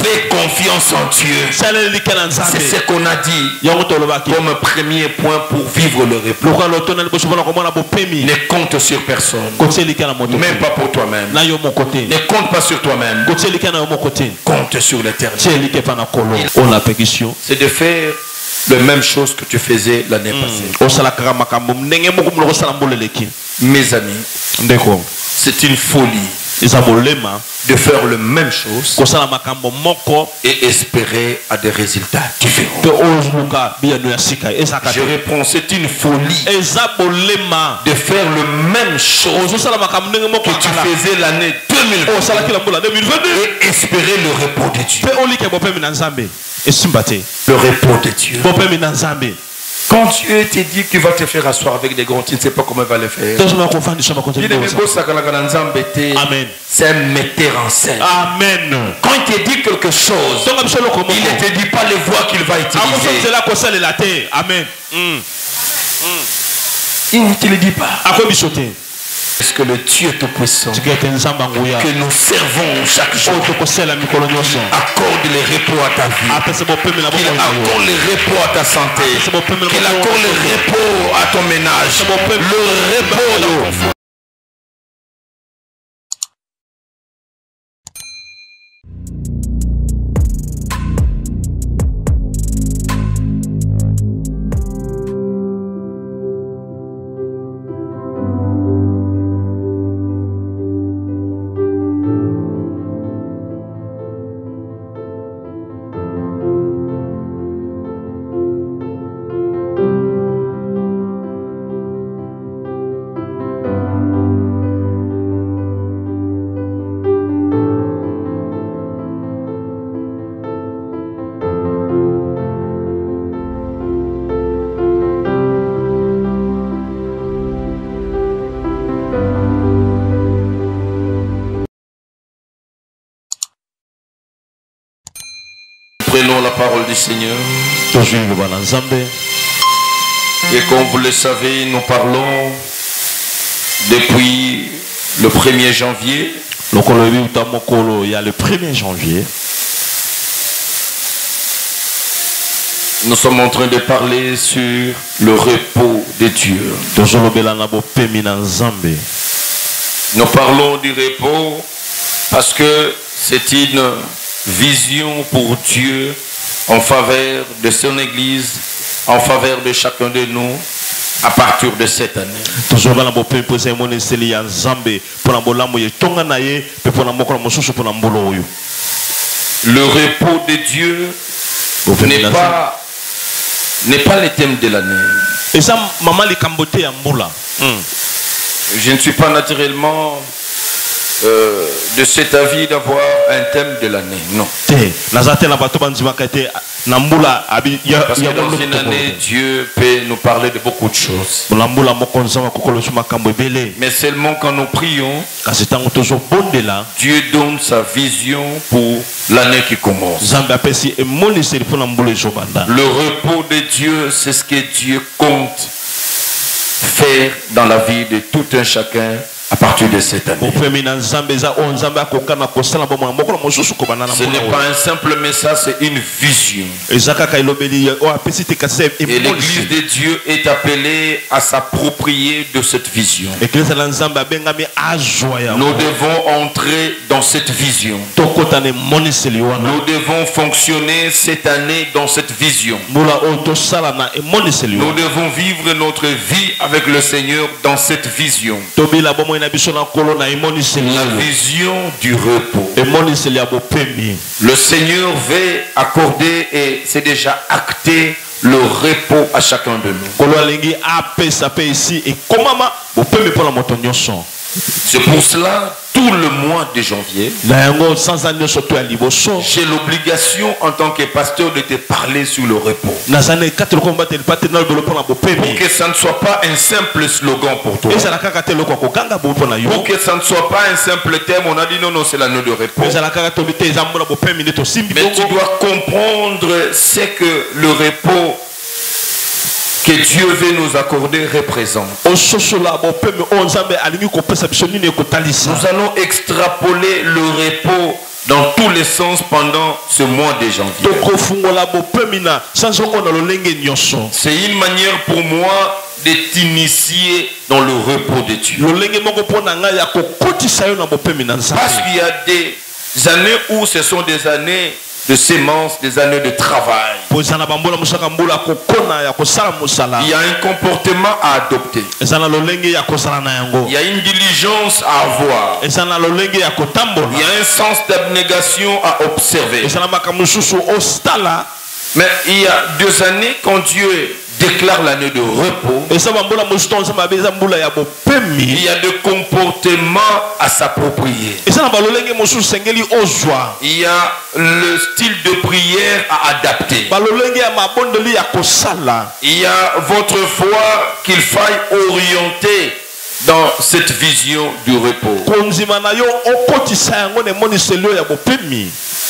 Fais confiance en Dieu. C'est ce qu'on a dit comme premier point pour vivre le repos. Ne compte sur personne. Même pas pour toi-même. Ne compte pas sur toi-même. Compte sur l'Éternel. C'est de faire la même chose que tu faisais l'année passée. Mes amis, c'est une folie de faire la même chose et espérer à des résultats différents. Je réponds, c'est une folie de faire la même chose que tu faisais l'année 2020 et espérer le repos de Dieu. Le repos de Dieu. Quand Dieu te dit qu'il va te faire asseoir avec des grands, tu ne sais pas comment il va le faire. Amen. C'est un metteur en scène. Amen. Quand il te dit quelque chose, il ne te dit pas les voies qu'il va utiliser. Amen. Il ne te le dit pas. Est-ce que le Dieu Tout-Puissant que nous servons chaque jour accorde les repos à ta vie, qu'il accorde les repos à ta santé, qu'il accorde les repos à ton ménage, le repos dans ton foyer. Prenons la parole du Seigneur. Et comme vous le savez, nous parlons depuis le 1er janvier. Il y a le 1er janvier. Nous sommes en train de parler sur le repos de Dieu. Nous parlons du repos parce que c'est une vision pour Dieu en faveur de son Église, en faveur de chacun de nous à partir de cette année. Le repos de Dieu n'est pas le thème de l'année. Je ne suis pas naturellement de cet avis d'avoir un thème de l'année, non. Parce que dans une année, Dieu peut nous parler de beaucoup de choses. Mais seulement quand nous prions, Dieu donne sa vision pour l'année qui commence. Le repos de Dieu, c'est ce que Dieu compte faire dans la vie de tout un chacun à partir de cette année. Ce n'est pas un simple message, c'est une vision. Et l'Église de Dieu est appelée à s'approprier de cette vision. Nous devons entrer dans cette vision. Nous devons fonctionner cette année dans cette vision. Nous devons vivre notre vie avec le Seigneur dans cette vision. La vision du repos. Le Seigneur veut accorder et c'est déjà acté le repos à chacun de nous. C'est pour cela, tout le mois de janvier, j'ai l'obligation en tant que pasteur de te parler sur le repos. Pour que ça ne soit pas un simple slogan pour toi. Pour que ça ne soit pas un simple thème, on a dit non, c'est l'année de repos. Mais tu dois comprendre ce que le repos que Dieu veut nous accorder représente. Nous allons extrapoler le repos dans tous les sens pendant ce mois de janvier. C'est une manière pour moi de t'initier dans le repos de Dieu. Parce qu'il y a des années où ce sont des années de sémence, des années de travail. Il y a un comportement à adopter. Il y a une diligence à avoir. Il y a un sens d'abnégation à observer. Mais il y a 2 années, quand Dieu déclare l'année de repos, il y a des comportements à s'approprier. Il y a le style de prière à adapter. Il y a votre foi qu'il faille orienter dans cette vision du repos.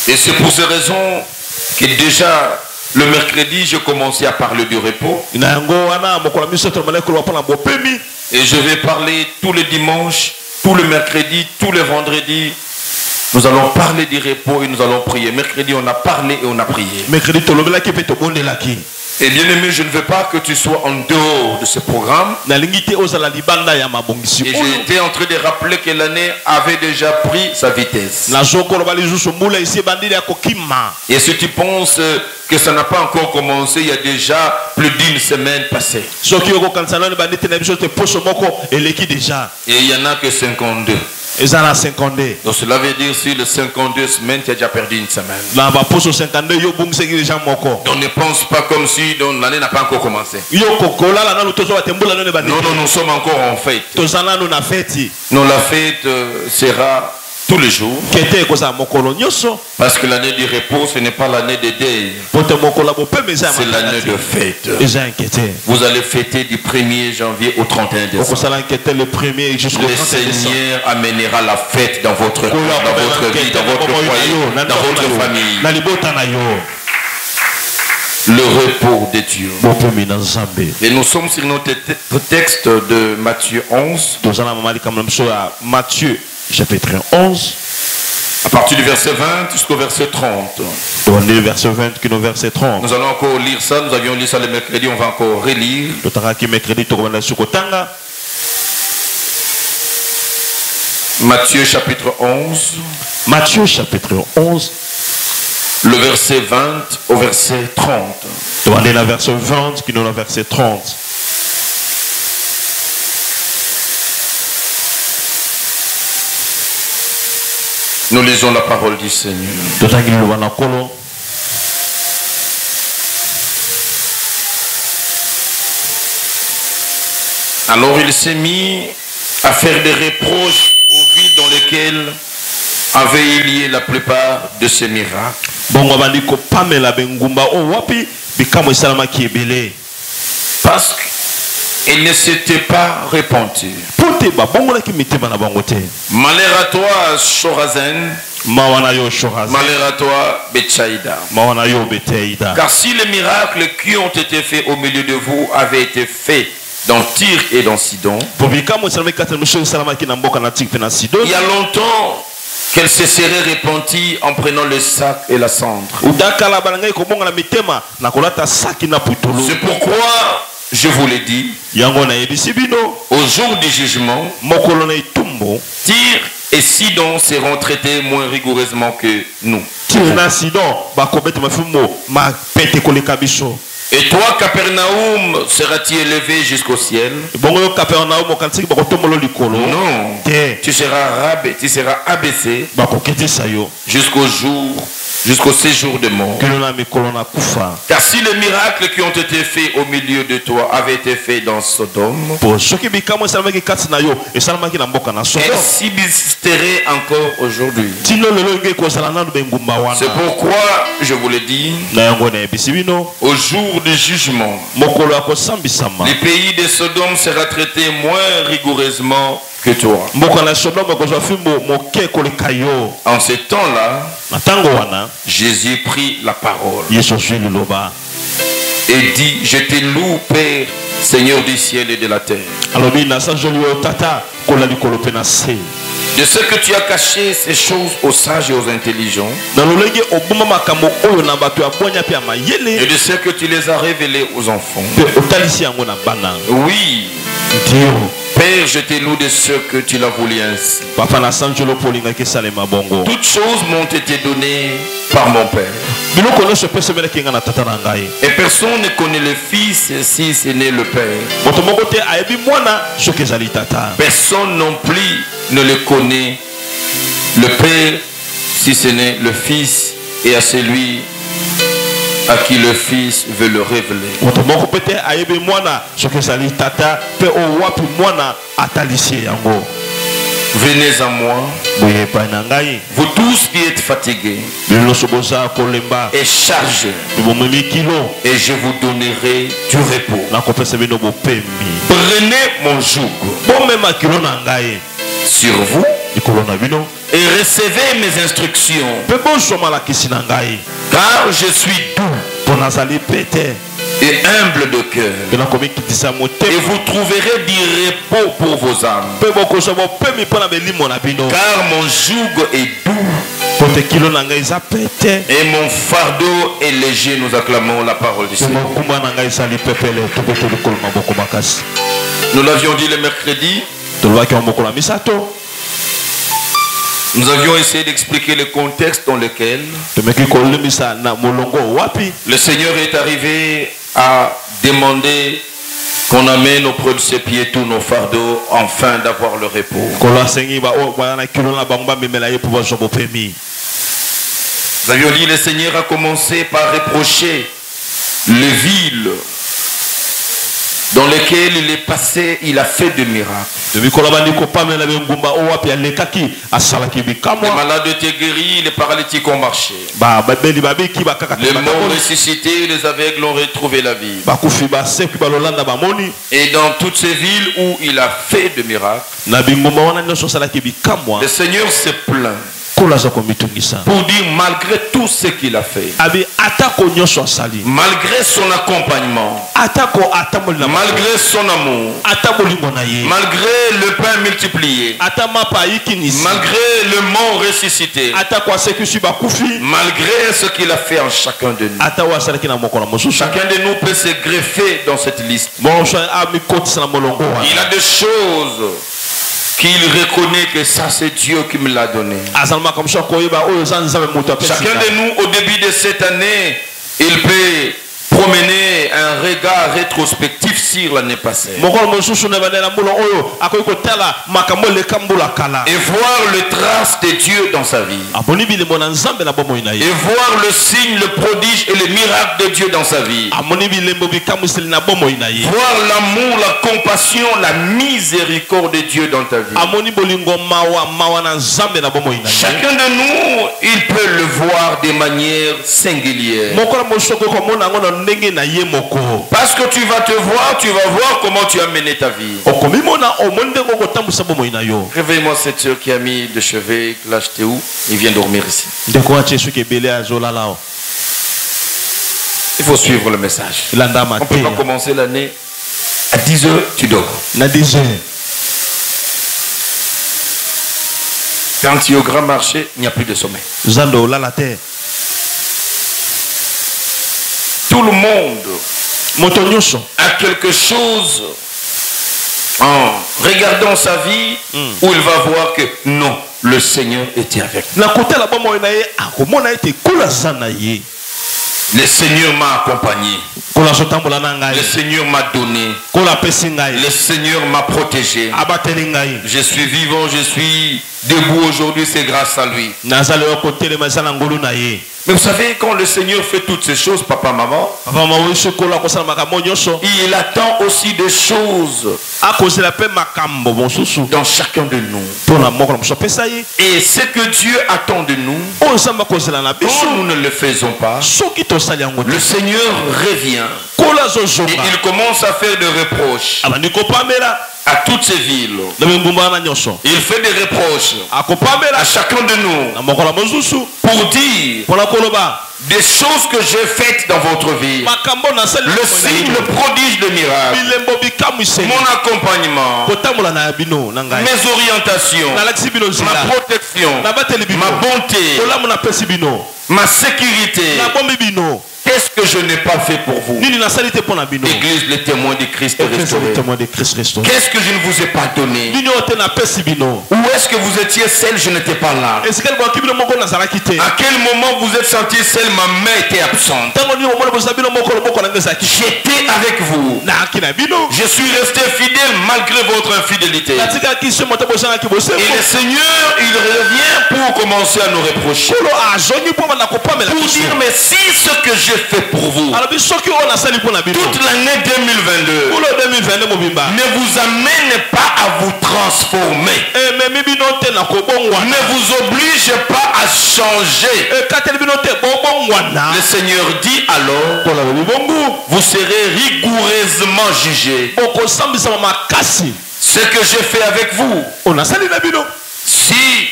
Et c'est pour ces raisons que déjà le mercredi, je commençais à parler du repos. Et je vais parler tous les dimanches, tous les mercredis, tous les vendredis. Nous allons parler du repos et nous allons prier. Mercredi, on a parlé et on a prié. Et bien aimé, je ne veux pas que tu sois en dehors de ce programme. Et j'étais en train de rappeler que l'année avait déjà pris sa vitesse. Et si tu penses que ça n'a pas encore commencé, il y a déjà plus d'1 semaine passée. Et il y en a que 52. Donc cela veut dire sur les 52 semaines, tu as déjà perdu 1 semaine. Donc ne pense pas comme si l'année n'a pas encore commencé. Non, nous sommes encore en fête. Non, la fête sera tous les jours. Parce que l'année du repos, ce n'est pas l'année de deuil. C'est l'année de fête. Vous allez fêter du 1er janvier au 31 décembre. Le Seigneur amènera la fête dans votre cœur, dans votre vie, dans votre foyer, dans votre famille. Le repos de Dieu. Et nous sommes sur notre texte de Matthieu 11. Matthieu chapitre 11. À partir du verset 20 jusqu'au verset 30. Verset 20 jusqu'au verset 30. Nous allons encore lire ça. Nous avions lu ça le mercredi. On va encore relire. Matthieu chapitre 11. Matthieu chapitre 11. Le verset 20 au verset 30. La verset 20 qui nous le verset 30. Nous lisons la parole du Seigneur. Alors il s'est mis à faire des reproches aux villes dans lesquelles avaient eu lieu la plupart de ces miracles. Parce qu'ils ne s'étaient pas répandus. Malheur à toi, Chorazin. Malheur à toi, Betsaïda. Car si les miracles qui ont été faits au milieu de vous avaient été faits dans Tyr et dans Sidon, il y a longtemps qu'elle se serait répandue en prenant le sac et la cendre. C'est pourquoi je vous l'ai dit, au jour du jugement, Tyr et Sidon seront traités moins rigoureusement que nous. Et toi, Capernaum, seras-tu élevé jusqu'au ciel? Non. Tu seras abaissé jusqu'au séjour de mort. Car si les miracles qui ont été faits au milieu de toi avaient été faits dans Sodome, elles subsisteraient encore aujourd'hui. C'est pourquoi je vous le dis, au jour du jugement, les pays de Sodome sera traité moins rigoureusement que toi. En ce temps-là, Jésus prit la parole et dit: je te loue, Père, Seigneur du ciel et de la terre, De ce que tu as caché ces choses aux sages et aux intelligents. Et de ce que tu les as révélées aux enfants. Oui. Père, je te loue de ce que tu l'as voulu ainsi. Toutes choses m'ont été données par mon Père. Et personne ne connaît le Fils si ce n'est le Père. Personne non plus ne le connaît, le Père, si ce n'est le Fils, et à celui à qui le Fils veut le révéler. Venez à moi, vous tous qui êtes fatigués et chargés, et je vous donnerai du repos. Prenez mon joug sur vous et recevez mes instructions, car je suis doux et humble de cœur, et vous trouverez du repos pour vos âmes, car mon joug est doux et mon fardeau est léger. Nous acclamons la parole du Seigneur. Nous l'avions dit le mercredi. Nous avions essayé d'expliquer le contexte dans lequel le Seigneur est arrivé à demander qu'on amène auprès de ses pieds tous nos fardeaux afin d'avoir le repos. Nous avions dit le Seigneur a commencé par reprocher les villes dans lesquelles il est passé, il a fait des miracles. Les malades étaient guéris, les paralytiques ont marché. Les morts ressuscités, les aveugles ont retrouvé la vie. Et dans toutes ces villes où il a fait des miracles, le Seigneur s'est plaint pour dire malgré tout ce qu'il a fait, malgré son accompagnement, malgré son amour, malgré le pain multiplié, malgré le mort ressuscité, malgré ce qu'il a fait en chacun de nous. Chacun de nous peut se greffer dans cette liste. Il a des choses qu'il reconnaît que ça c'est Dieu qui me l'a donné. Chacun de nous au début de cette année, il peut promener un regard rétrospectif sur l'année passée et voir les traces de Dieu dans sa vie, et voir le signe, le prodige et le miracle de Dieu dans sa vie, voir l'amour, la compassion, la miséricorde de Dieu dans ta vie. Chacun de nous, il peut le voir de manière singulière. Parce que tu vas te voir, tu vas voir comment tu as mené ta vie. Réveille-moi cette soeur qui a mis de chevet, l'acheter où? Il vient dormir ici. Il faut suivre le message. On ne peut pas commencer l'année à 10 h, tu dors. Quand tu es au grand marché, il n'y a plus de sommeil. Tout le monde a quelque chose en regardant sa vie où il va voir que non, le Seigneur était avec lui. Le Seigneur m'a accompagné. Le Seigneur m'a donné. Le Seigneur m'a protégé. Je suis vivant, je suis debout aujourd'hui, c'est grâce à lui. Mais vous savez, quand le Seigneur fait toutes ces choses, papa, maman, il attend aussi des choses dans chacun de nous. Et ce que Dieu attend de nous, quand nous ne le faisons pas, le Seigneur revient Et il commence à faire des reproches à toutes ces villes. Il fait des reproches à chacun de nous pour dire des choses que j'ai faites dans votre vie. Le signe, le prodige, le miracle, mon accompagnement, mes orientations, ma protection, ma bonté, ma sécurité. Qu'est-ce que je n'ai pas fait pour vous? Église, les témoins de Christ restaurés. Qu'est-ce que je ne vous ai pas donné? Où est-ce que vous étiez seul? Je n'étais pas là. À quel moment vous êtes senti seul? Ma main était absente. J'étais avec vous. Je suis resté fidèle malgré votre infidélité. Et le Seigneur, il revient pour commencer à nous reprocher. Pour dire, mais si ce que j'ai fait pour vous toute l'année 2022 ne vous amène pas à vous transformer, ne vous oblige pas à changer, le Seigneur dit alors vous serez rigoureusement jugés. Ce que j'ai fait avec vous, si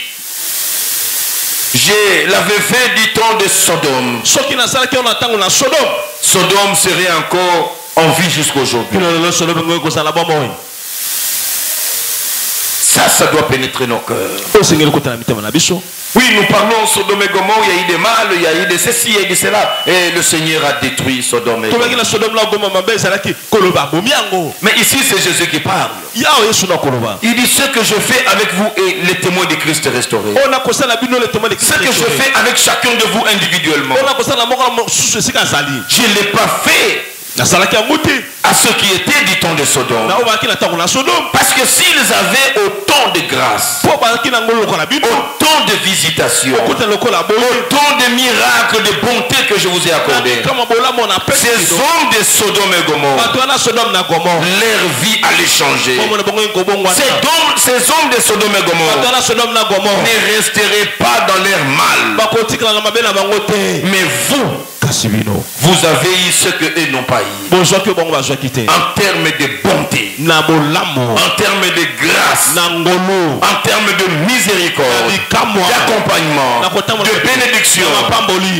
je l'avais fait du temps de Sodome, Sodome serait encore en vie jusqu'aujourd'hui. Ça doit pénétrer nos cœurs. Oui, nous parlons Sodome et Gomorrhe, il y a eu des mal, il y a eu de ceci, il y a eu de cela. Et le Seigneur a détruit Sodome et Gomorrhe. Mais ici, c'est Jésus qui parle. Il dit ce que je fais avec vous et les témoins de Christ restaurés. Ce que je fais avec chacun de vous individuellement. Je ne l'ai pas fait à ceux qui étaient du temps de Sodome. Parce que s'ils avaient autant de grâce, autant de visitations, autant de miracles, de bonté que je vous ai accordé, ces hommes de Sodome et Gomorrhe, leur vie allait changer. Ces hommes de Sodome et Gomorrhe ne resteraient pas dans leur mal. Mais vous avez eu ce que eux n'ont pas eu. En termes de bonté, en termes de grâce, en termes de miséricorde, d'accompagnement, de bénédiction.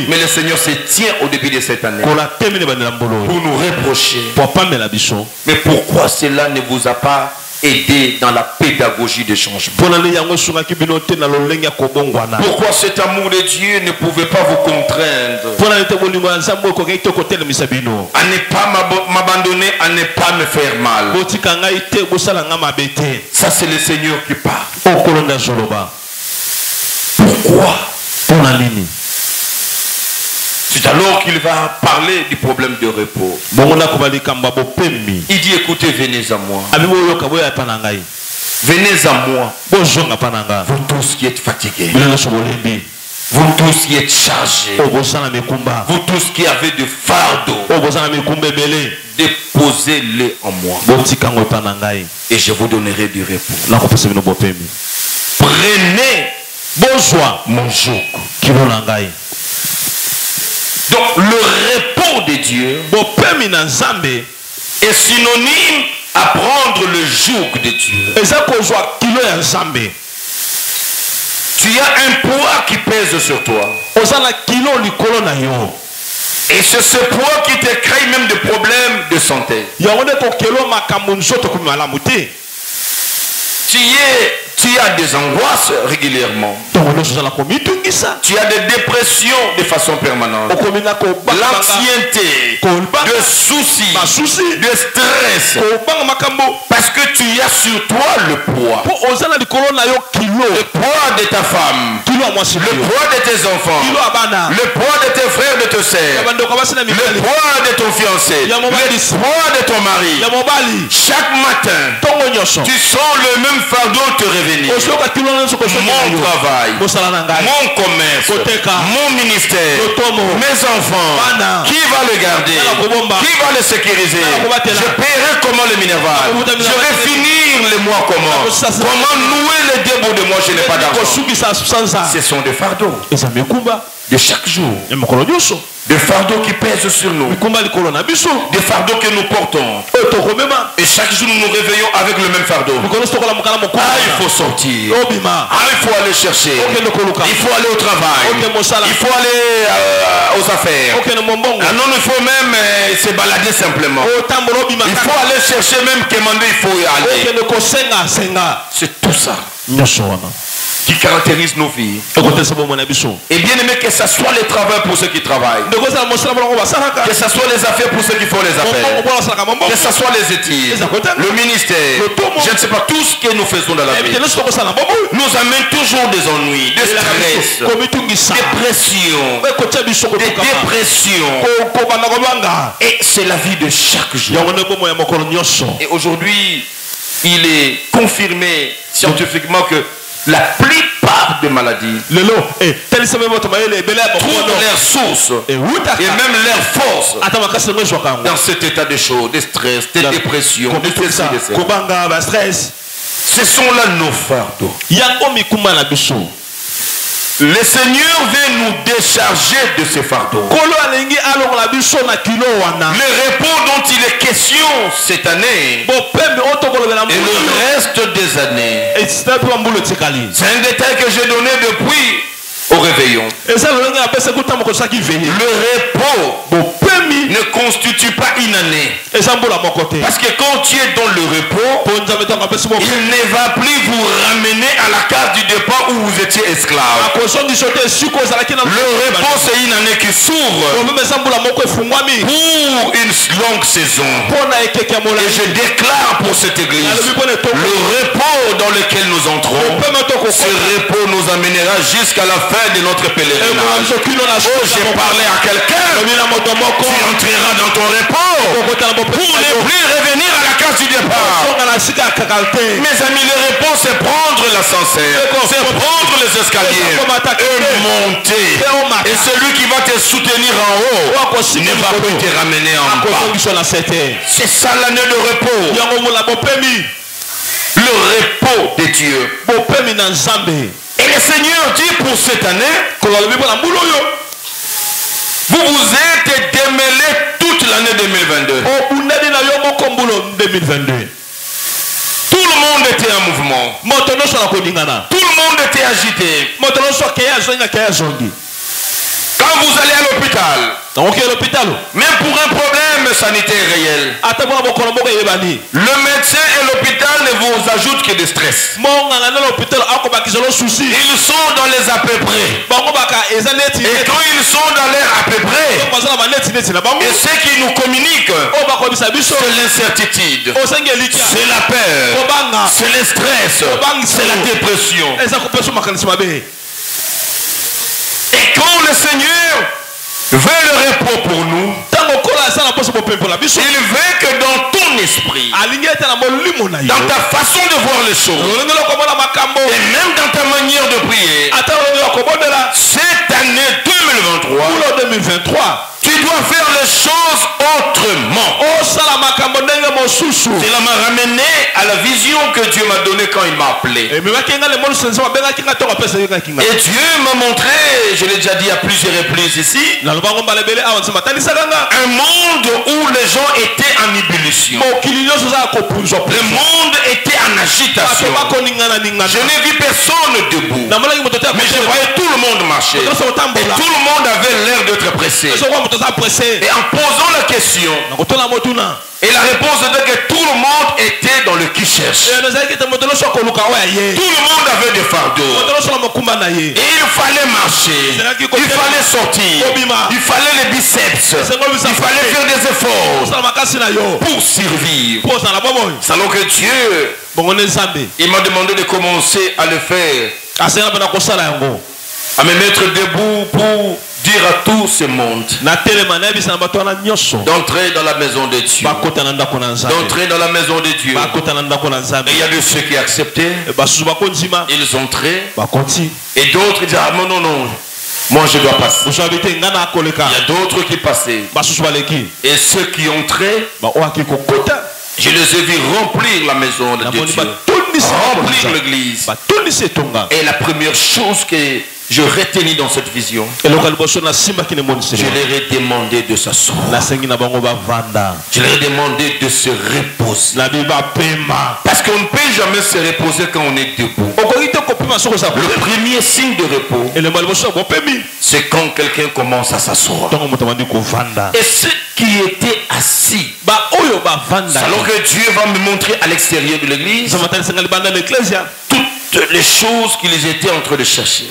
Mais le Seigneur se tient au début de cette année pour nous reprocher. Mais pourquoi cela ne vous a pas aider dans la pédagogie des changements? Pourquoi cet amour de Dieu ne pouvait pas vous contraindre à ne pas m'abandonner, à ne pas me faire mal? Ça, c'est le Seigneur qui parle. Pourquoi? C'est alors qu'il va parler du problème de repos. Il dit, écoutez, venez à moi. Venez à moi. Vous tous qui êtes fatigués. Vous tous qui êtes chargés. Vous tous qui avez de fardeaux. Déposez-les en moi. Et je vous donnerai du repos. Prenez mon joug. Donc le repos de Dieu est synonyme à prendre le joug de Dieu. Tu as un poids qui pèse sur toi. Et c'est ce poids qui te crée même des problèmes de santé. Tu as des angoisses régulièrement. Tu as des dépressions de façon permanente. L'anxiété, de soucis, de stress. Parce que tu as sur toi le poids. Le poids de ta femme. Le poids de tes enfants. Le poids de tes frères, de tes sœurs. Le poids de ton fiancé. Le poids de ton mari. Chaque matin, tu sens le même fardeau te réveiller. Mon travail, mon commerce, mon ministère, mes enfants, qui va le garder? Qui va le sécuriser? Je paierai comment le minerval? Je vais finir le mois comment? Comment nouer les débouts de moi? Je n'ai pas d'argent. Ce sont des fardeaux. de chaque jour. Des fardeaux qui pèsent sur nous. Des fardeaux que nous portons. Et chaque jour nous nous réveillons avec le même fardeau. Il faut sortir. Il faut aller chercher. Il faut aller au travail. Il faut aller aux affaires. Non, il faut même se balader simplement. Il faut aller chercher, même commander, il faut y aller. C'est tout ça qui caractérise nos vies. Et bien aimé, que ce soit les travaux pour ceux qui travaillent, que ce soit les affaires pour ceux qui font les affaires, que ce soit les études, le ministère, je ne sais pas, tout ce que nous faisons dans la vie nous amène toujours des ennuis, des stress, des pressions, des dépressions. Et c'est la vie de chaque jour. Et aujourd'hui, il est confirmé scientifiquement que la plupart des maladies trouvent leur source et même leur force dans cet état de choses, de stress, de dépression, de stress. Ce sont là nos fardeaux. Le Seigneur veut nous décharger de ces fardeaux. Le repos dont il est question cette année et le reste des années, c'est un détail que j'ai donné depuis au réveillon. Le repos ne constitue pas une année. Parce que quand tu es dans le repos, il ne va plus vous ramener à la case du départ où vous étiez esclave. Le repos, c'est une année qui s'ouvre pour une longue saison. Et je déclare pour cette église, le repos dans lequel nous entrons, ce repos nous amènera jusqu'à la fin de notre pèlerinage. Oh, j'ai parlé à quelqu'un. Tu entreras dans ton repos pour ne plus revenir à la case du départ. Mes amis, le repos, c'est prendre l'ascenseur, c'est prendre les escaliers et monter. Et celui qui va te soutenir en haut ne va plus te ramener en bas. C'est ça l'année de repos. Le repos de Dieu. Et le Seigneur dit pour cette année, vous vous êtes démêlés toute l'année 2022. Tout le monde était en mouvement. Tout le monde était agité. Quand vous allez à l'hôpital, même pour un problème sanitaire réel, le médecin et l'hôpital ne vous ajoutent que des stress. Ils sont dans les à peu près. Et quand ils sont dans les à peu près, et ce qui nous communique, c'est l'incertitude, c'est la peur, c'est le stress, c'est la dépression. Et quand le Seigneur veut le repos pour nous, il veut que dans ton esprit, dans ta façon de voir les choses, et même dans ta manière de prier, cette année 2023, tu dois faire les choses autrement. Cela m'a ramené à la vision que Dieu m'a donnée quand il m'a appelé. Et Dieu m'a montré, je l'ai déjà dit à plusieurs reprises ici, un monde où les gens étaient en ébullition. Le monde était en agitation. Je n'ai vu personne debout, mais je voyais tout le monde marcher. Et tout le monde avait l'air d'être pressé. Et en posant la question, et la réponse était que tout le monde était dans le qui cherche. Tout le monde avait des fardeaux. Et il fallait marcher. Il fallait sortir. Il fallait les biceps. Il fallait faire des efforts pour survivre. Salon que Dieu, il m'a demandé de commencer à le faire. À me mettre debout pour dire à tout ce monde d'entrer dans la maison de Dieu. D'entrer dans la maison de Dieu. Et il y a de ceux qui acceptaient. Ils entraient. Et d'autres disaient, ah, non, moi je dois passer. Il y a d'autres qui passaient. Et ceux qui entraient, je les ai vus remplir la maison de Dieu. remplir l'église. Et la première chose que je retenais dans cette vision, je leur ai demandé de s'asseoir. Je leur ai demandé de se reposer. Parce qu'on ne peut jamais se reposer quand on est debout. Le premier signe de repos, c'est quand quelqu'un commence à s'asseoir. Et ceux qui étaient assis, alors que Dieu va me montrer à l'extérieur de l'église toutes les choses qu'ils étaient en train de chercher.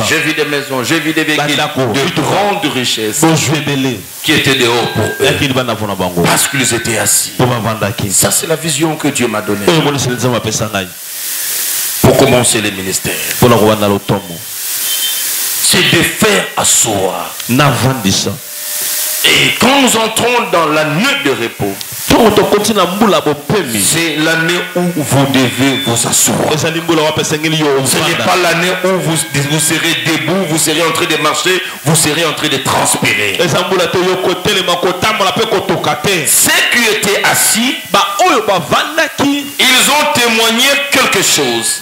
J'ai vu des maisons, j'ai vu des véhicules de grande richesse qui étaient dehors pour eux parce qu'ils étaient assis. Ça, c'est la vision que Dieu m'a donnée pour commencer les ministères. C'est de faire asseoir. Et quand nous entrons dans l'année de repos, c'est l'année où vous devez vous asseoir. Ce n'est pas l'année où vous serez debout, vous serez en train de marcher, vous serez en train de transpirer. Ceux qui étaient assis, ils ont témoigné quelque chose.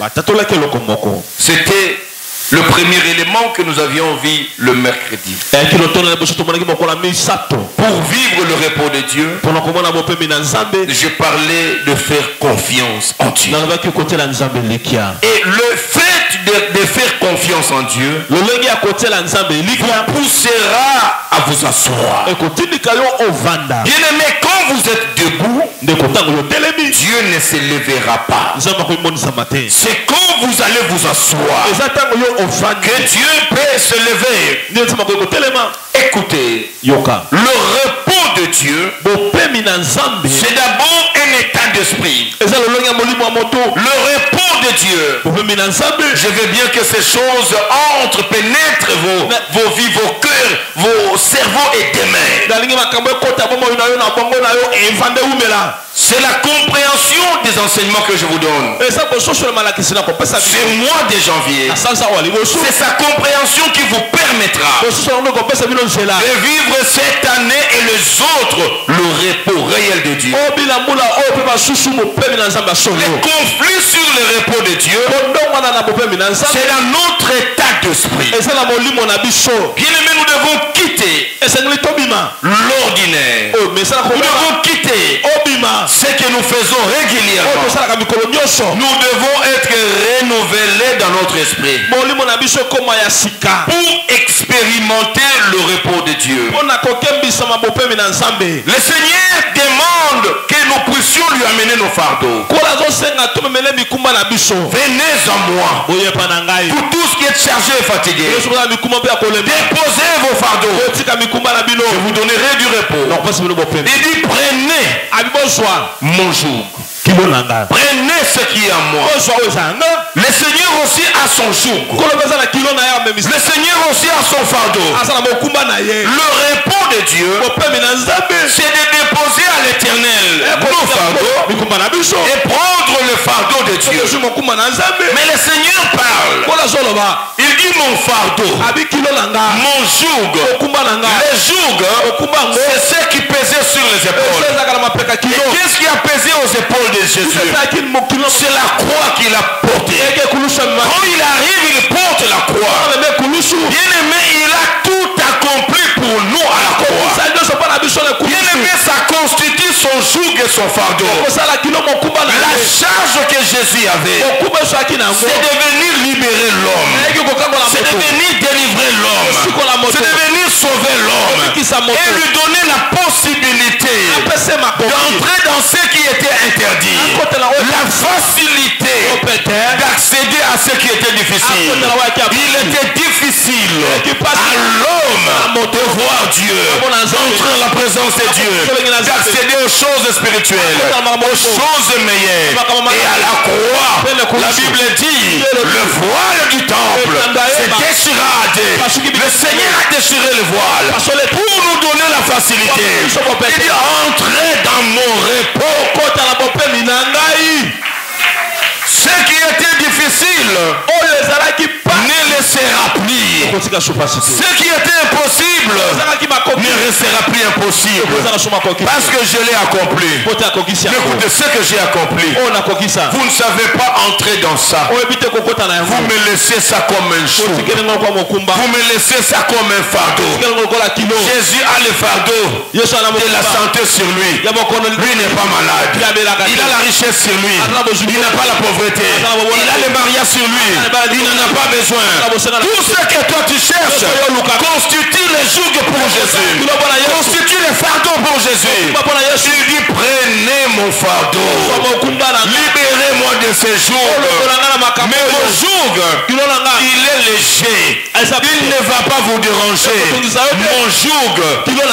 C'était le premier élément que nous avions vu le mercredi. Pour vivre le repos de Dieu, je parlais de faire confiance en Dieu. Et le fait de faire confiance en Dieu vous poussera à vous asseoir. Bien aimé, quand vous êtes debout, Dieu ne se lèvera pas. C'est quand vous allez vous asseoir que Dieu peut se lever. Écoutez, le repos de Dieu, c'est d'abord un état d'esprit. Le repos de Dieu, je veux bien que ces choses entrent, pénètrent vos vies, vos cœurs, vos cerveaux et demain. C'est la compréhension des enseignements que je vous donne. C'est le mois de janvier. C'est sa compréhension qui vous permettra de vivre cette année et les autres le repos réel de Dieu. Les conflits sur le repos de Dieu, c'est dans notre état d'esprit. Bien aimé, nous devons quitter l'ordinaire. Nous devons quitter ce que nous faisons régulièrement. Nous devons être renouvelés dans notre esprit pour expérimenter le repos de Dieu. Le Seigneur demande que nous puissions lui amener nos fardeaux. Venez à moi, pour tout ce qui est chargé et fatigué. Déposez vos fardeaux. Je vous donnerai du repos. Il dit prenez mon joug. Prenez ce qui est à moi. Le Seigneur aussi a son joug. Le Seigneur aussi a son fardeau. Le repos de Dieu, c'est de déposer à l'Éternel nos fardeaux et prendre le fardeau de Dieu. Mais le Seigneur parle. Il dit mon fardeau, mon joug. Le joug, c'est ce qui pesait sur les épaules. Et qu'est-ce qui a pesé aux épaules de Jésus? C'est la croix qu'il a portée. Quand il arrive, il porte la croix. Bien aimé, il a tout accompli pour nous à la croix. Bien aimé, ça constitue son joug et son fardeau. La charge que Jésus avait, c'est de venir libérer l'homme. C'est de venir délivrer l'homme. C'est de venir sauver l'homme. Et lui donner la possibilité d'entrer dans ce qui était interdit. La facilité d'accéder à ce qui était difficile. Il était difficile à l'homme de voir Dieu, d'entrer dans la présence de Dieu, d'accéder aux choses spirituelles, aux choses meilleures. Et à la croix, la Bible dit, le voile du temple se déchira. Le Seigneur a déchiré le voile pour nous donner la facilité. Il dit, entrez dans mon repos. Ce qui était difficile ne le sera plus. Ce qui était impossible impossible ne restera plus impossible. Parce que je l'ai accompli. Mais écoutez, ce que j'ai accompli, vous ne savez pas entrer dans ça. Vous me laissez ça comme un chou. Vous me laissez ça comme un fardeau. Jésus a le fardeau de la santé sur lui. Lui n'est pas malade. Il a la richesse sur lui. Il n'a pas la pauvreté. Il a le mariage sur lui. Il n'en a pas besoin. Tout ce que toi tu cherches constitue les jougs pour Jésus. Constitue les fardeaux pour Jésus. Tu dis prenez mon fardeau. Libérez-moi de ces jougs. Mais mon joug, il est léger. Il ne va pas vous déranger. Mon joug,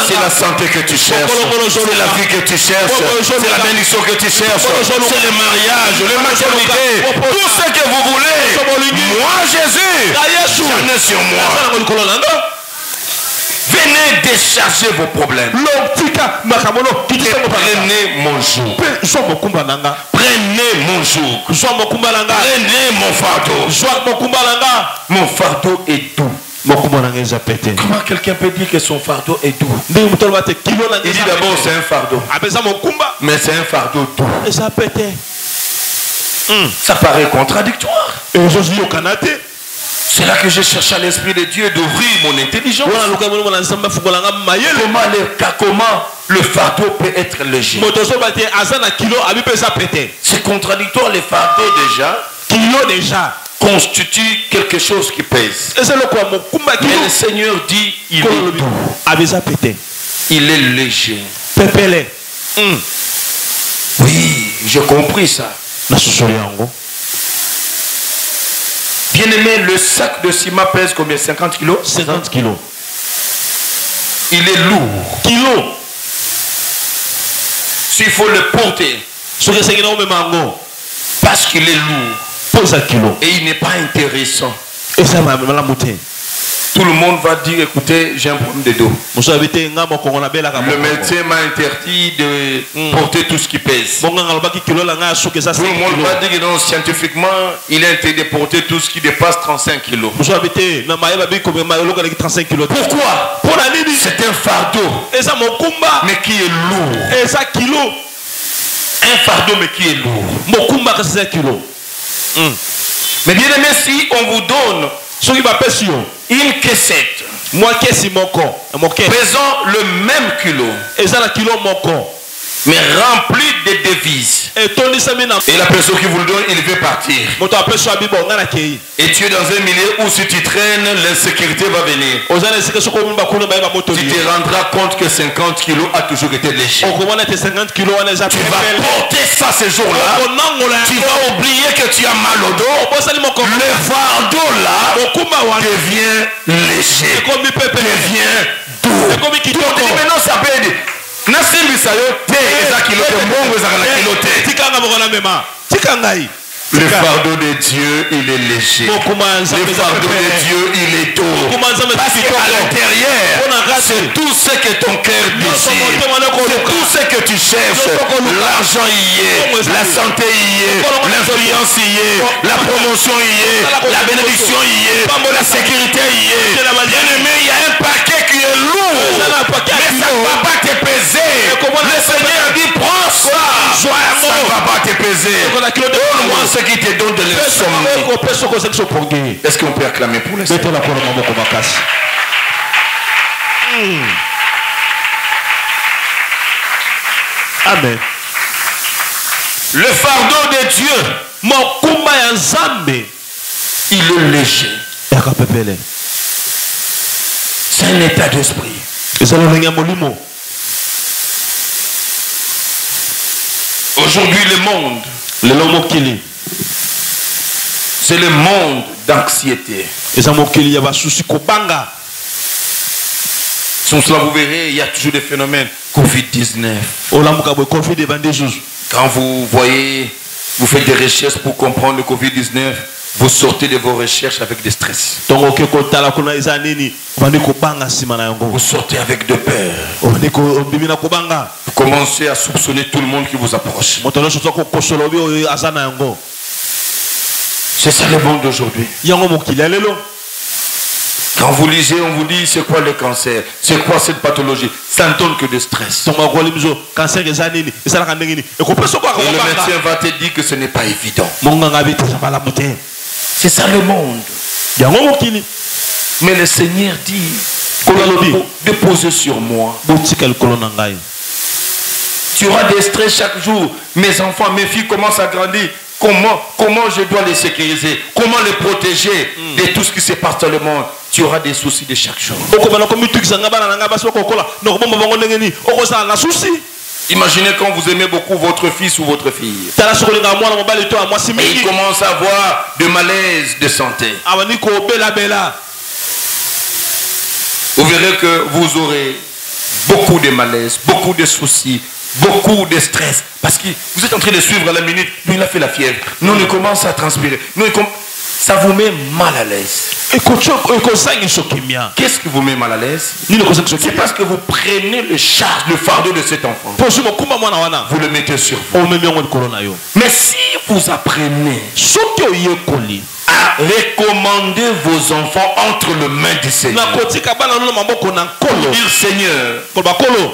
c'est la santé que tu cherches. C'est la vie que tu cherches. C'est la bénédiction que tu cherches. C'est le mariage, la maternité. Tout ce que vous voulez. Moi, Jésus, j'en ai sur moi. Venez décharger vos problèmes. Prenez mon joug. Prenez mon joug. Prenez mon fardeau. Mon fardeau est doux. Comment quelqu'un peut dire que son fardeau est doux? Il dit d'abord c'est un fardeau. Mais c'est un fardeau doux. Ça paraît contradictoire. C'est là que je cherche à l'Esprit de Dieu d'ouvrir mon intelligence. Comment le fardeau peut être léger? C'est contradictoire. Les fardeaux déjà constitue quelque chose qui pèse. Mais le Seigneur dit il est doux. Il est léger. Oui, j'ai compris ça. Bien-aimé, le sac de ciment pèse combien? 50 kilos? 50 kilos. Il est lourd. S'il faut le porter, parce qu'il est lourd, et il n'est pas intéressant. Tout le monde va dire, écoutez, j'ai un problème de dos. Le médecin m'a interdit de porter tout ce qui pèse. Tout le monde va dire que non, scientifiquement, il est interdit de porter tout ce qui dépasse 35 kilos. Pourquoi? C'est un fardeau, mais qui est lourd. Un fardeau, mais qui est lourd. Mais bien aimé, si on vous donne une caissette pesant le même kilo, mais rempli de devises, et la personne qui vous le donne, il veut partir, et tu es dans un milieu où si tu traînes, l'insécurité va venir. Tu te rendras compte que 50 kilos a toujours été léger. Tu vas porter ça ce jour-là. Tu vas oublier que tu as mal au dos. Le fardeau là devient léger, devient doux. Maintenant ça peut aider. Le fardeau de Dieu, il est léger. Le fardeau de Dieu, il est doux. Parce qu'à l'intérieur, c'est tout ce que ton cœur désire. C'est tout ce que tu cherches. L'argent y est, la santé y est, l'influence y est, la promotion y est, la bénédiction y est, la sécurité y est. Bien aimé, il y a un paquet qui est lourd, mais ça ne va pas te peser. Le Seigneur dit, prends ça, ça ne va pas te peser. Donne-moi ce qui te donne de l'insomnie. Est-ce qu'on peut acclamer pour le Seigneur? Amen. Le fardeau de Dieu, il est léger. C'est un état d'esprit. Aujourd'hui, le monde, c'est le monde d'anxiété. Sans cela, vous verrez, il y a toujours des phénomènes. Covid-19. Quand vous voyez, vous faites des recherches pour comprendre le Covid-19, vous sortez de vos recherches avec des stress. Vous sortez avec de peur. Vous commencez à soupçonner tout le monde qui vous approche. C'est ça le monde d'aujourd'hui. Quand vous lisez, on vous dit c'est quoi le cancer, c'est quoi cette pathologie. Ça ne donne que de stress. Et le médecin va te dire que ce n'est pas évident. C'est ça le monde. Mais le Seigneur dit de poser sur moi. Tu auras des stress chaque jour. Mes enfants, mes filles commencent à grandir. Comment je dois les sécuriser? Comment les protéger de tout ce qui se passe dans le monde? Tu auras des soucis de chaque jour. Imaginez quand vous aimez beaucoup votre fils ou votre fille. Et il commence à avoir de malaise de santé. Vous verrez que vous aurez beaucoup de malaise, beaucoup de soucis, beaucoup de stress. Parce que vous êtes en train de suivre à la minute. Nous, il a fait la fièvre. Nous, on commence à transpirer. Ça vous met mal à l'aise. Qu'est-ce qui vous met mal à l'aise? C'est parce que vous prenez le fardeau de cet enfant. Vous le mettez sur vous. Mais si vous apprenez à recommander vos enfants entre les mains du Seigneur, dire Seigneur,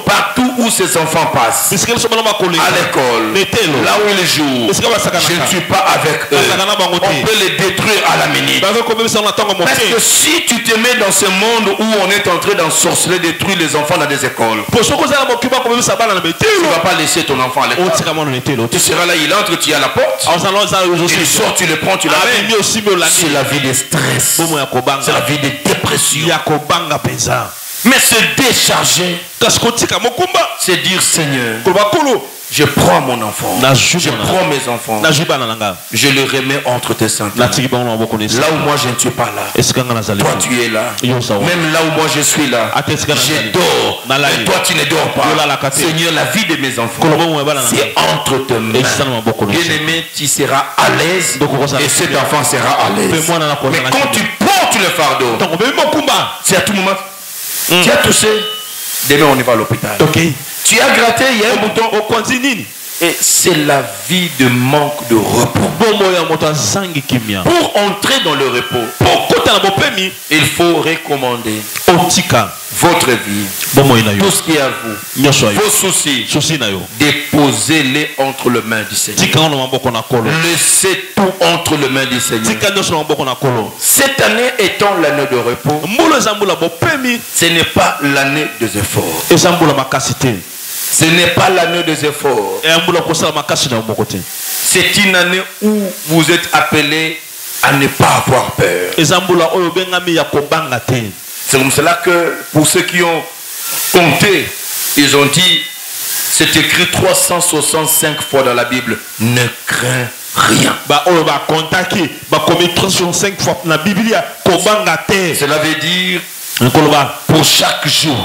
partout où ces enfants passent, à l'école, là où ils jouent, je ne suis pas avec eux. On peut les détruire à la minute. Parce que si tu te mets dans ce monde où on est en train d'ensorceler, détruire les enfants dans des écoles, tu ne vas pas laisser ton enfant à l'école. Tu seras là, il entre, tu es à la porte, il sort, tu le prends, tu l'amènes. C'est la vie de stress, c'est la vie de dépression. Mais se décharger, c'est dire Seigneur, je prends mon enfant, je prends mes enfants, je les remets entre tes saintes. Là où moi je ne suis pas là, toi tu es là. Même là où moi je suis là, je dors, et toi tu ne dors pas. Seigneur, la vie de mes enfants, c'est entre tes mains. Bien-aimé, tu seras à l'aise et cet enfant sera à l'aise. Mais quand tu portes le fardeau, c'est à tout moment, tu as touché, demain on y va à l'hôpital. Tu as gratté, il y a un bouton au continu. Et c'est la vie de manque de repos. Pour entrer dans le repos, il faut recommander votre vie, tout ce qui est à vous, vos soucis, déposez-les entre les mains du Seigneur. Laissez tout entre les mains du Seigneur. Cette année étant l'année de repos, ce n'est pas l'année des efforts. Ce n'est pas l'année des efforts. C'est une année où vous êtes appelés à ne pas avoir peur. C'est comme cela que pour ceux qui ont compté, ils ont dit, c'est écrit 365 fois dans la Bible, ne crains rien. Cela veut dire pour chaque jour,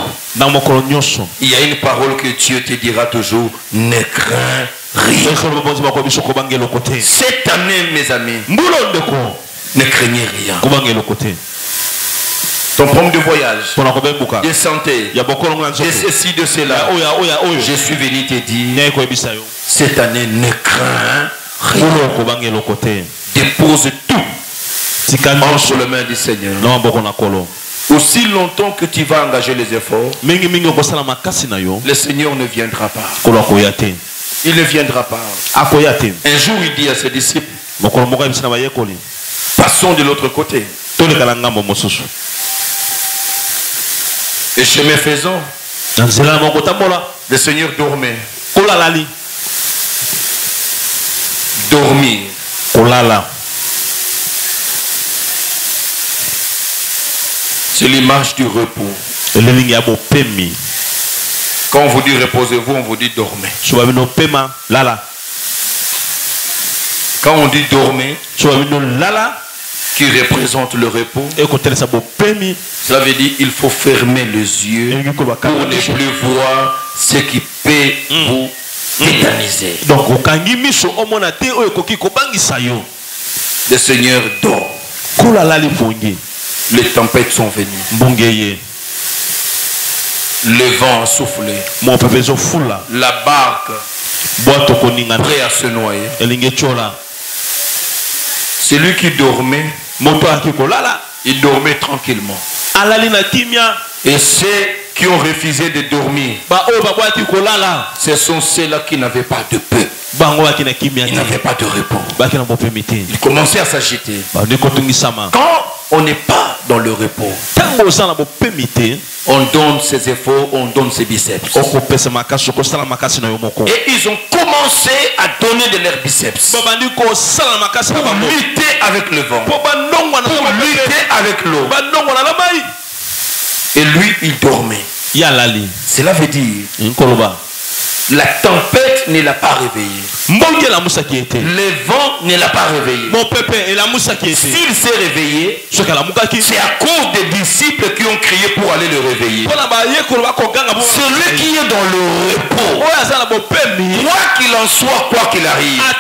il y a une parole que Dieu te dira toujours, ne crains rien. Cette année, mes amis, ne craignez rien. Ton problème de voyage, de santé, de ceci, de cela, je suis venu te dire, cette année, ne crains rien. Dépose tout entre les mains du Seigneur. Aussi longtemps que tu vas engager les efforts, le Seigneur ne viendra pas. Il ne viendra pas. Un jour, il dit à ses disciples, passons de l'autre côté. Et chemin faisant, le Seigneur dormait. Dormir. C'est l'image du repos. Quand on vous dit reposez-vous, on vous dit dormez. Quand on dit dormez, qui représente le repos, cela veut dire il faut fermer les yeux pour ne plus voir ce qui peut vous tétaniser. Le Seigneur dort. Les tempêtes sont venues. Le vent a soufflé. La barque prêt à se noyer. Celui qui dormait, il dormait tranquillement. Et ceux qui ont refusé de dormir, ce sont ceux-là qui n'avaient pas de paix. Ils n'avaient pas de repos. Ils commençaient à s'agiter. Quand on n'est pas dans le repos, on donne ses efforts, on donne ses biceps. Et ils ont commencé à donner de leurs biceps pour lutter avec le vent, pour lutter avec l'eau. Et lui, il dormait. Cela veut dire la tempête ne l'a pas réveillé. Le vent ne l'a pas réveillé. S'il s'est réveillé, c'est à cause des disciples qui ont crié pour aller le réveiller. Celui qui est dans le repos, quoi qu'il en soit, quoi qu'il arrive, à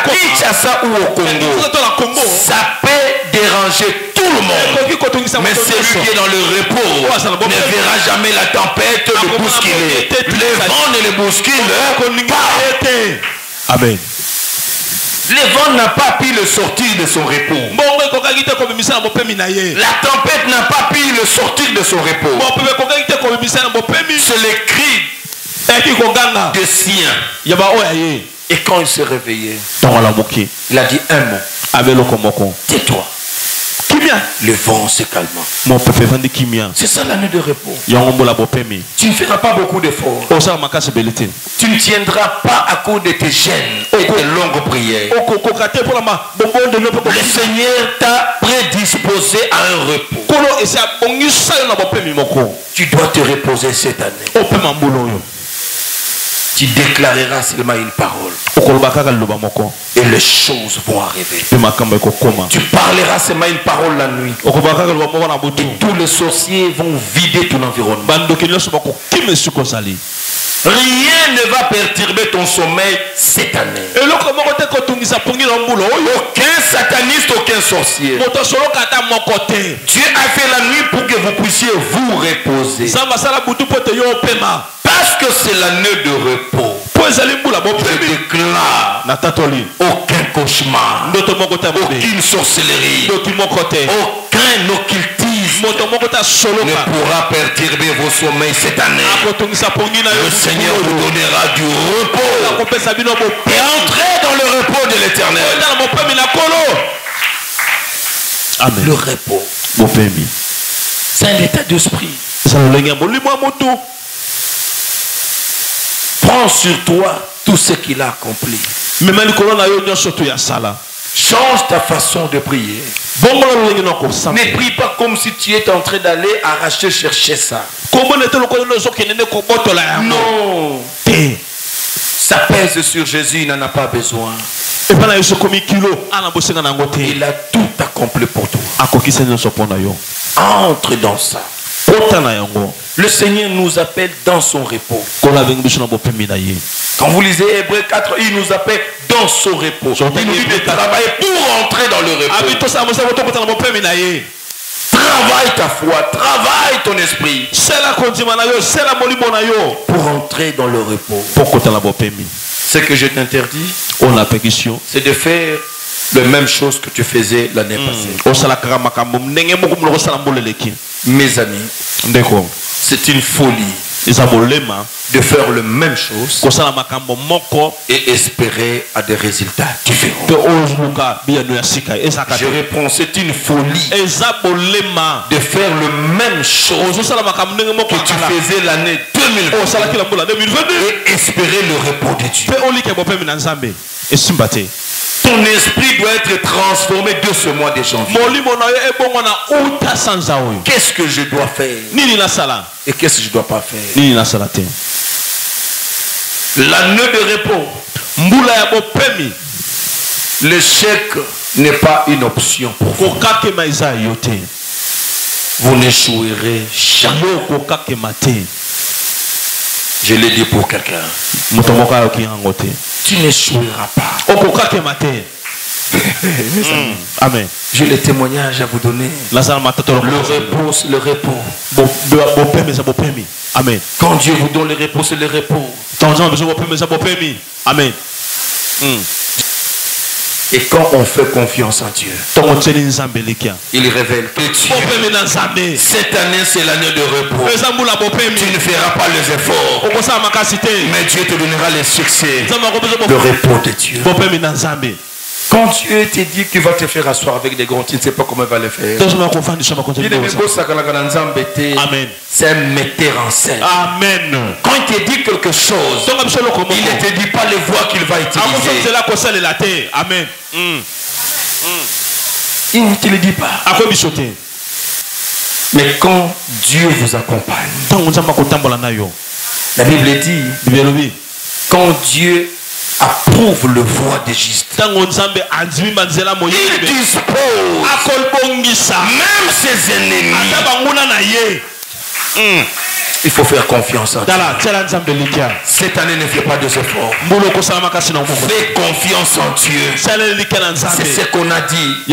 Kinshasa ou au Congo, ça peut déranger tout le monde. Mais celui qui est dans le repos ne verra jamais la tempête le bousculer. Le vent ne le bouscule pas. Amen. Le vent n'a pas pu le sortir de son repos. La tempête n'a pas pu le sortir de son repos. C'est le cri de sien. Et quand il s'est réveillé, il a dit un mot. Tais-toi. Le vent se calme. C'est ça l'année de repos. Tu ne feras pas beaucoup d'efforts. Tu ne tiendras pas à cause de tes gênes et tes longues prières. Le Seigneur t'a prédisposé à un repos. Tu dois te reposer cette année. Tu déclareras seulement une parole. Et les choses vont arriver. Tu parleras seulement une parole la nuit. Et tous les sorciers vont vider ton environnement. Rien ne va perturber ton sommeil cette année. Aucun sataniste, aucun sorcier. Dieu a fait la nuit pour que vous puissiez vous reposer. Parce que c'est l'année de repos. Je déclare aucun cauchemar, aucune sorcellerie, aucun occultisme ne pourra perturber vos sommeils cette année. Le Seigneur vous donnera du repos et entrez dans le repos de l'Éternel. Le repos, c'est un état d'esprit. Prends sur toi tout ce qu'il a accompli. Change ta façon de prier. Ne prie pas comme si tu étais en train d'aller arracher, chercher ça. Non. Ça pèse sur Jésus, il n'en a pas besoin. Il a tout accompli pour toi. Entre dans ça. Le Seigneur nous appelle dans son repos. Quand vous lisez Hébreux 4, il nous appelle dans son repos. Il nous dit de travailler pour entrer dans le repos. Travaille ta foi, travaille ton esprit pour entrer dans le repos. Ce que je t'interdis, c'est de faire la même chose que tu faisais l'année passée. Mes amis, c'est une folie de faire la même chose et espérer à des résultats différents. Je réponds, c'est une folie de faire la même chose que tu faisais l'année 2020 et espérer le repos de Dieu. Ton esprit doit être transformé de ce mois de janvier. Qu'est-ce que je dois faire et qu'est-ce que je ne dois pas faire? L'année de repos, l'échec n'est pas une option pour vous. Vous n'échouerez jamais. Je l'ai dit pour quelqu'un. Tu n'échoueras pas. Amen. J'ai le témoignage à vous donner. Le repos, c'est le repos. Amen. Quand Dieu vous donne le repos, c'est le repos. Amen. Et quand on fait confiance en Dieu, il révèle que Dieu, cette année c'est l'année de repos. Tu ne feras pas les efforts, mais Dieu te donnera les succès, le repos de Dieu. Quand Dieu te dit qu'il va te faire asseoir avec des grands, tu ne sais pas comment il va le faire. Amen. C'est un metteur en scène. Amen. Quand il te dit quelque chose, il ne te dit pas les voies qu'il va utiliser. Amen. Il ne te le dit pas. Mais quand Dieu vous accompagne, la Bible dit, quand Dieu approuve le voie des justes, il dispose même ses ennemis. Il faut faire confiance en Dieu. Cette année, ne fais pas de efforts. Fais confiance en Dieu. C'est ce qu'on a dit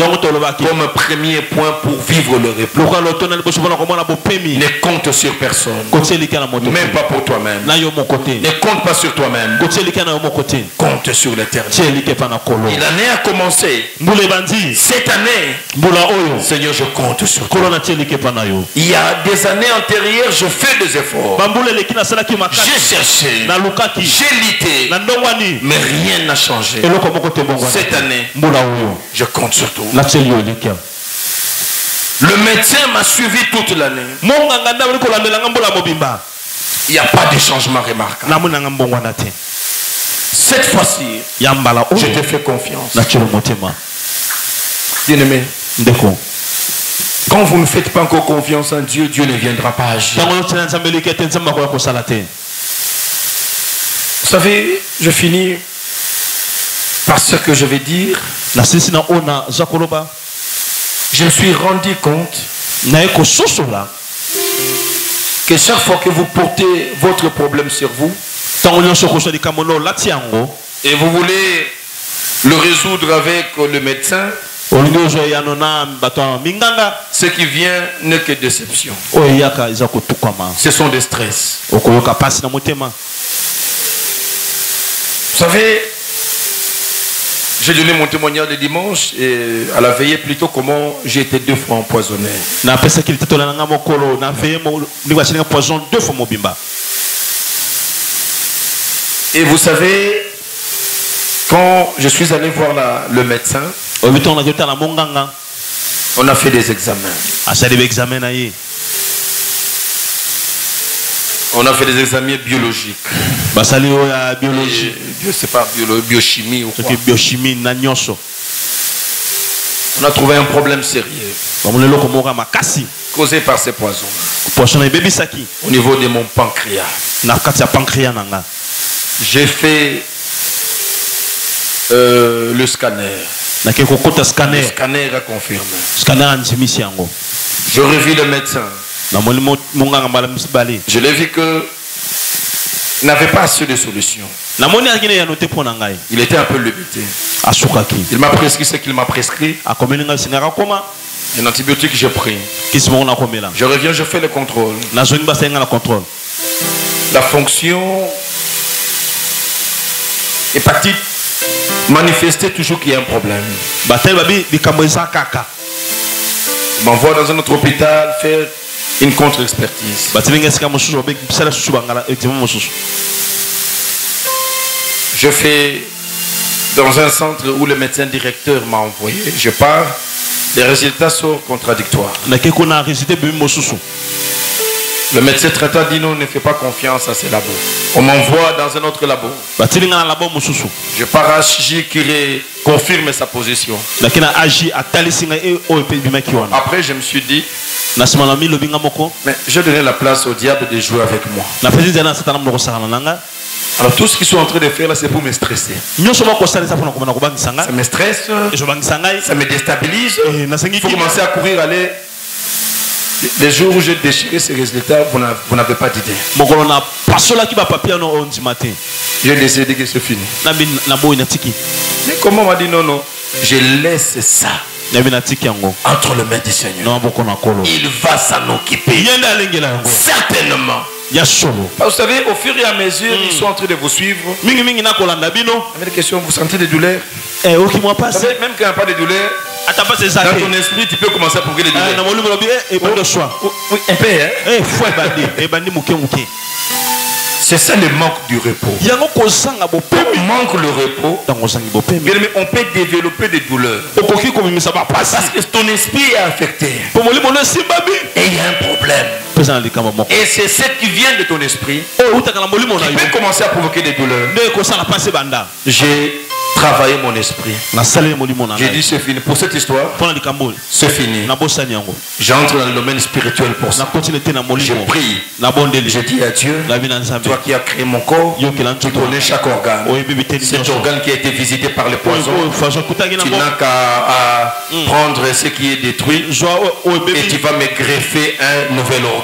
comme premier point pour vivre le repos. Ne compte sur personne. Même pas pour toi-même. Ne compte pas sur toi-même. Compte sur l'Éternel. Et l'année a commencé. Cette année, Seigneur, je compte sur toi. Il y a des années antérieures, je fais des efforts. J'ai cherché, j'ai lutté, mais rien n'a changé. Cette année, je compte sur toi. Le médecin m'a suivi toute l'année. Il n'y a pas de changement remarquable. Cette fois-ci, je te fais confiance. Bien-aimé, quand vous ne faites pas encore confiance en Dieu, Dieu ne viendra pas agir. Vous savez, je finis par ce que je vais dire. Je me suis rendu compte que chaque fois que vous portez votre problème sur vous et vous voulez le résoudre avec le médecin, ce qui vient n'est que déception. Ce sont des stress. Vous savez, j'ai donné mon témoignage de dimanche et à la veillée plutôt comment j'ai été 2 fois empoisonné. Et vous savez, quand je suis allé voir le médecin, on a fait des examens. On a fait des examens biologiques. Je ne sais pas, biochimie ou quoi. On a trouvé un problème sérieux causé par ces poisons au niveau de mon pancréas. J'ai fait le scanner. Le scanner a confirmé. Je revis le médecin. Je l'ai vu que il n'avait pas assez de solutions. Il était un peu limité. Il m'a prescrit ce qu'il m'a prescrit. Un antibiotique que j'ai pris. Je reviens, je fais le contrôle. La fonction hépatite manifestait toujours qu'il y a un problème. Il m'envoie dans un autre hôpital faire une contre-expertise. Je fais dans un centre où le médecin directeur m'a envoyé. Je pars, les résultats sont contradictoires. Le médecin traitant dit non, ne fait pas confiance à ces labos. On m'envoie dans un autre labo. Je pars à Chigi qui confirme sa position. Après, je me suis dit, mais je donnais la place au diable de jouer avec moi. Alors tout ce qu'ils sont en train de faire là, c'est pour me stresser. Ça me stresse, ça me déstabilise. Il faut commencer à courir, aller. Les jours où j'ai déchiré ces résultats, vous n'avez pas d'idée. J'ai décidé que c'est fini. Mais comment on m'a dit non, je laisse ça entre les mains du Seigneur. Il va s'en occuper. Certainement. Vous savez, au fur et à mesure, ils sont en train de vous suivre. Avec des questions, vous sentez des douleurs. Vous savez, même quand il n'y a pas de douleur, dans ton esprit, tu peux commencer à provoquer des douleurs. Oui, un peu, hein? C'est ça le manque du repos. On manque le repos. Mais on peut développer des douleurs. Parce que ton esprit est affecté. Et il y a un problème. Et c'est ce qui vient de ton esprit qui peut commencer à provoquer des douleurs. J'ai travaillé mon esprit. J'ai dit c'est fini. Pour cette histoire, c'est fini. J'entre dans le domaine spirituel pour ça. Je prie. Je dis à Dieu, toi qui as créé mon corps, tu connais chaque organe. Cet organe qui a été visité par les poisons, tu n'as qu'à prendre ce qui est détruit et tu vas me greffer un nouvel organe.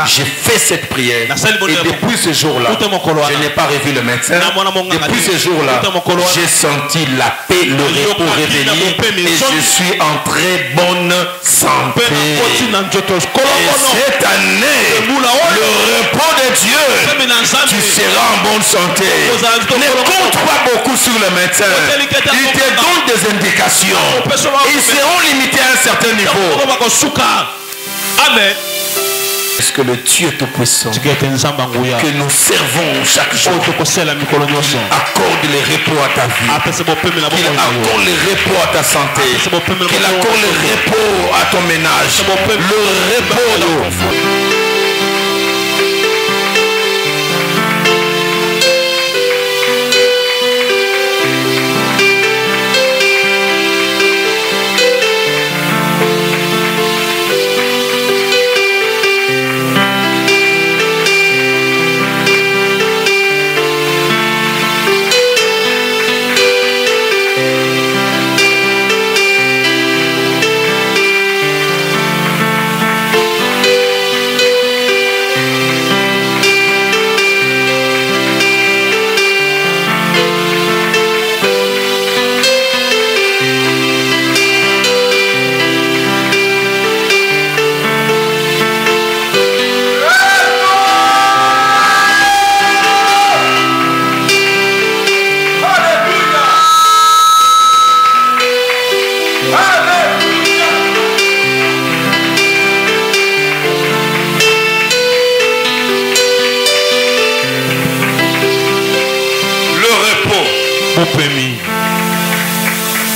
J'ai fait cette prière et depuis ce jour-là, je n'ai pas revu le médecin. Depuis ce jour-là, j'ai senti la paix, le repos revenir et je suis en très bonne santé. Et cette année, le repos de Dieu, tu seras en bonne santé. Ne compte pas beaucoup sur le médecin. Il te donne des indications. Ils seront limités à un certain niveau. Amen. Est-ce que le Dieu Tout-Puissant que nous servons chaque jour accorde le repos à ta vie, qu'il accorde le repos à ta santé, qu'il accorde le repos à ton ménage, le repos.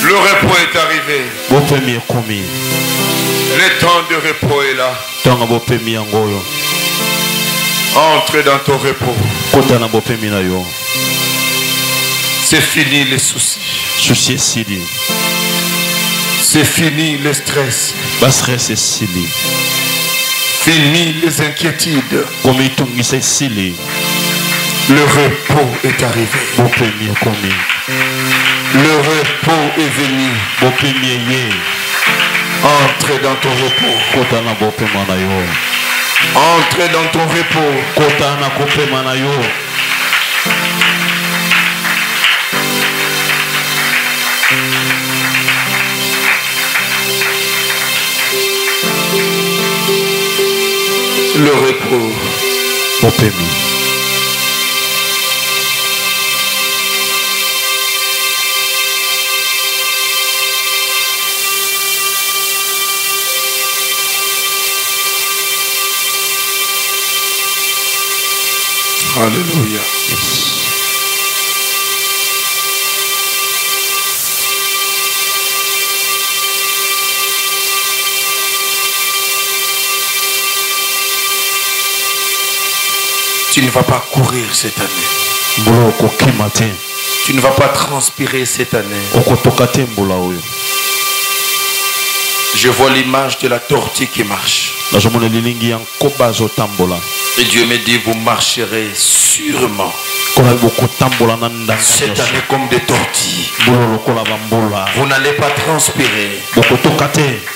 Le repos est arrivé. Le temps de repos est là. Entre dans ton repos. C'est fini les soucis. C'est fini le stress. Fini les inquiétudes. Le repos est arrivé. Le repos est venu. Entre dans ton repos. Entre dans ton repos. Le repos. Alléluia. Tu ne vas pas courir cette année. Tu ne vas pas transpirer cette année. Je vois l'image de la tortue qui marche. Et Dieu me dit, vous marcherez sûrement cette année comme des tortilles. Vous n'allez pas transpirer.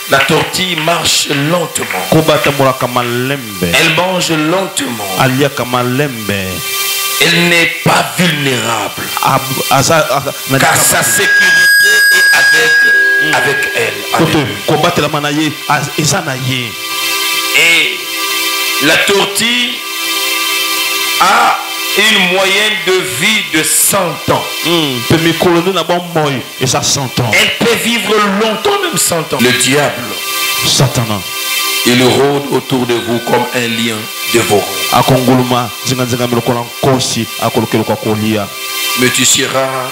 La tortille marche lentement. Elle mange lentement. Elle n'est pas vulnérable. Car sa sécurité est avec elle. Et la tortille a une moyenne de vie de 100 ans. Elle peut vivre longtemps, même 100 ans. Le diable, Satan, il rôde autour de vous comme un lion dévorant. Mais tu seras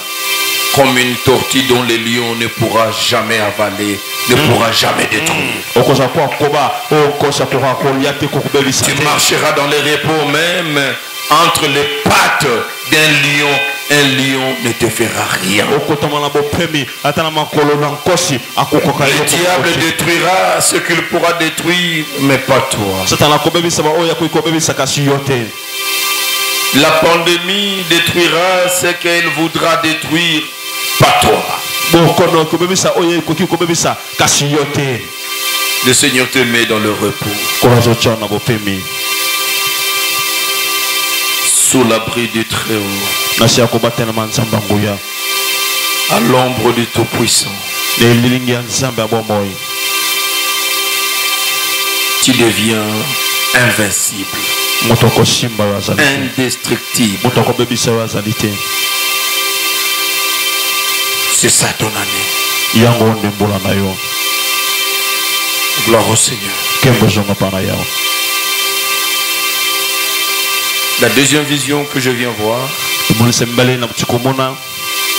comme une tortue dont le lion ne pourra jamais avaler, ne pourra jamais détruire. Tu marcheras dans les repos même entre les pattes d'un lion. Un lion ne te fera rien. Le diable détruira ce qu'il pourra détruire, mais pas toi. La pandémie détruira ce qu'elle voudra détruire, pas toi. Le Seigneur te met dans le repos, sous l'abri du Très-Haut, à l'ombre du Tout-Puissant. Tu deviens invincible, indestructible. C'est ça ton année. Gloire au Seigneur. La deuxième vision que je viens voir,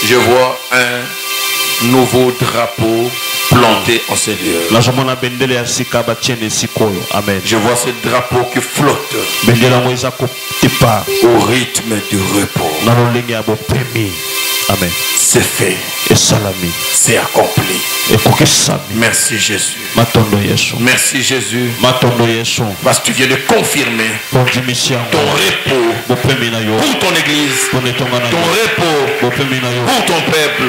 je vois un nouveau drapeau planté en ces lieux. Je vois ce drapeau qui flotte au rythme du repos. Amen. C'est fait. C'est accompli. Merci Jésus. Merci Jésus. Parce que tu viens de confirmer ton repos pour ton église, ton repos pour ton peuple.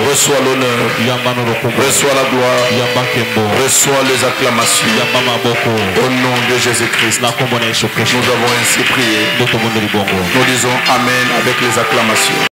Reçois l'honneur, reçois la gloire, reçois les acclamations. Au nom de Jésus-Christ, nous avons ainsi prié. Nous disons Amen avec les acclamations.